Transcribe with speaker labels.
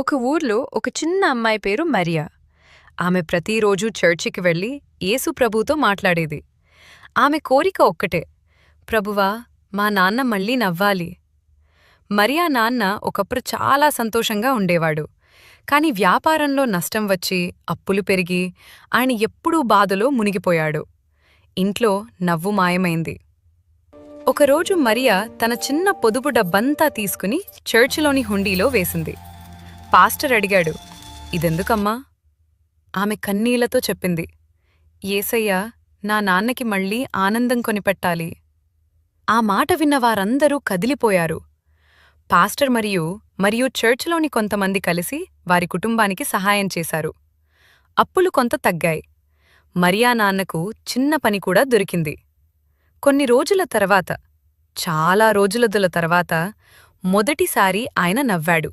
Speaker 1: ఒక ఊర్లో ఒక చిన్న అమ్మాయి పేరు మరియా. ఆమె ప్రతిరోజూ చర్చికి వెళ్లి యేసు ప్రభుతో మాట్లాడేది. ఆమె కోరిక ఒక్కటే, ప్రభువా, మా నాన్న మళ్ళీ నవ్వాలి. మరియా నాన్న ఒకప్పుడు చాలా సంతోషంగా ఉండేవాడు. కాని వ్యాపారంలో నష్టం వచ్చి అప్పులు పెరిగి ఆయన ఎప్పుడూ బాధలో మునిగిపోయాడు. ఇంట్లో నవ్వు మాయమైంది. ఒకరోజు మరియా తన చిన్న పొదుపు డబ్బంతా తీసుకుని చర్చిలోని హుండీలో వేసింది. పాస్టర్ అడిగాడు, ఇదెందుకమ్మా? ఆమె కన్నీళ్లతో చెప్పింది, యేసయ్యా, నా నాన్నకి మళ్ళీ ఆనందం కొనిపెట్టాలి. ఆ మాట విన్న వారందరూ కదిలిపోయారు. పాస్టర్ మరియు చర్చిలోని కొంతమంది కలిసి వారి కుటుంబానికి సహాయం చేశారు. అప్పులు కొంత తగ్గాయి. మరియా నాన్నకు చిన్న పని కూడా దొరికింది. కొన్ని రోజుల తర్వాత, చాలా రోజుల తర్వాత మొదటిసారి ఆయన నవ్వాడు.